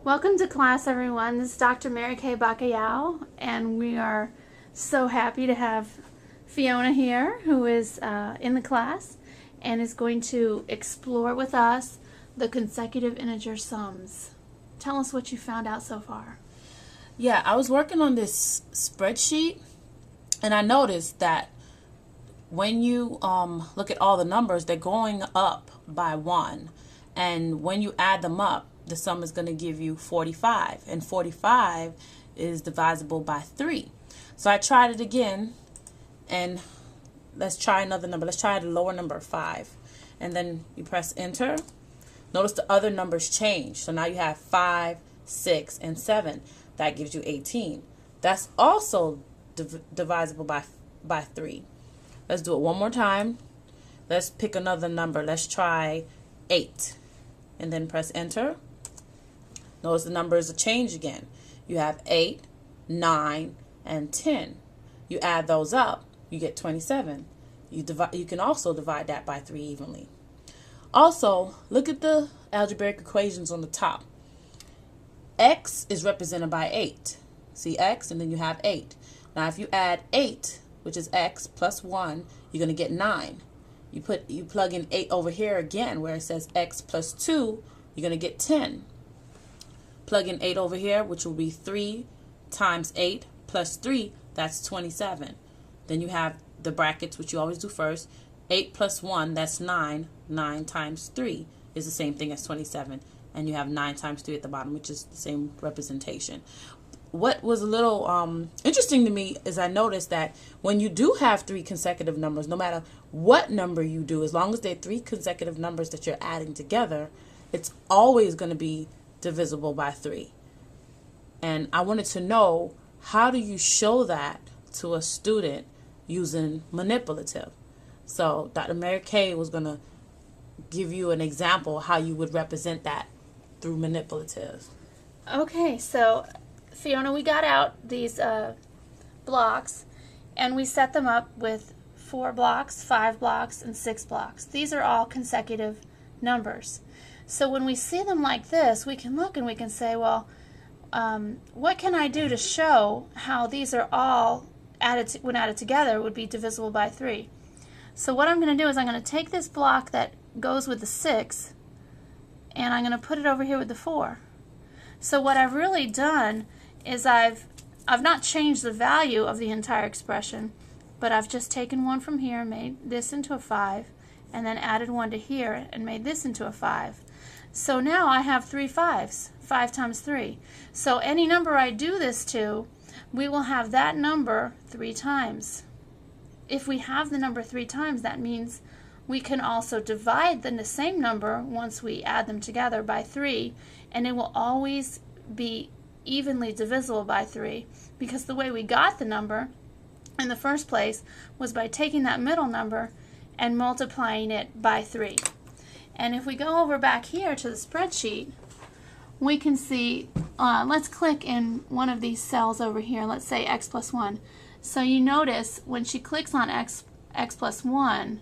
Welcome to class, everyone. This is Dr. Mary Kay Bacayao, and we are so happy to have Fiona here, who is in the class and is going to explore with us the consecutive integer sums. Tell us what you found out so far. Yeah, I was working on this spreadsheet, and I noticed that when you look at all the numbers, they're going up by 1. And when you add them up, the sum is going to give you 45. And 45 is divisible by 3. So I tried it again, and let's try another number. Let's try the lower number, 5. And then you press enter. Notice the other numbers change. So now you have 5, 6, and 7. That gives you 18. That's also divisible by 3. Let's do it one more time. Let's pick another number. Let's try 8. And then press enter. Notice the numbers change again. You have 8, 9, and 10. You add those up, you get 27. You can also divide that by 3 evenly. Also, look at the algebraic equations on the top. X is represented by 8. See X, and then you have 8. Now if you add 8, which is X plus 1, you're going to get 9. You plug in 8 over here again where it says X plus 2, you're going to get 10. Plug in 8 over here, which will be 3 times 8 plus 3, that's 27. Then you have the brackets, which you always do first. 8 plus 1, that's 9. 9 times 3 is the same thing as 27. And you have 9 times 3 at the bottom, which is the same representation. What was a little interesting to me is I noticed that when you do have 3 consecutive numbers, no matter what number you do, as long as they're 3 consecutive numbers that you're adding together, it's always going to be divisible by 3. And I wanted to know, how do you show that to a student using manipulative? So Dr. Mary Kay was going to give you an example how you would represent that through manipulative. Okay, so Fiona, we got out these blocks and we set them up with 4 blocks, 5 blocks, and 6 blocks. These are all consecutive numbers. So when we see them like this, we can look and we can say, well, what can I do to show how these are all added when added together would be divisible by 3? So what I'm going to do is I'm going to take this block that goes with the 6 and I'm going to put it over here with the 4. So what I've really done is I've not changed the value of the entire expression, but I've just taken one from here, made this into a 5, and then added one to here and made this into a 5. So now I have 3 5s, 5 times 3. So any number I do this to, we will have that number 3 times. If we have the number 3 times, that means we can also divide the same number once we add them together by 3, and it will always be evenly divisible by 3, because the way we got the number in the first place was by taking that middle number and multiplying it by 3. And if we go over back here to the spreadsheet, we can see, let's click in one of these cells over here, let's say x plus 1. So you notice when she clicks on x plus 1,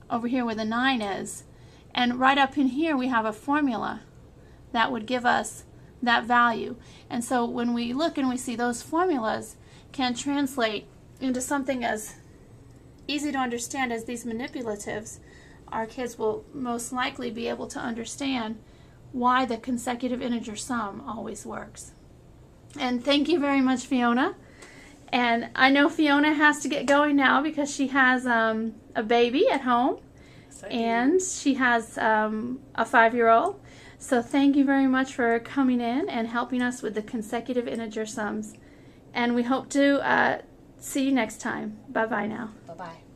over here where the 9 is, and right up in here we have a formula that would give us that value. And so when we look and we see those formulas can translate into something as easy to understand as these manipulatives, our kids will most likely be able to understand why the consecutive integer sum always works. And thank you very much, Fiona. And I know Fiona has to get going now because she has a baby at home, and she has a 5-year-old. So thank you very much for coming in and helping us with the consecutive integer sums. And we hope to see you next time. Bye-bye now. Bye-bye.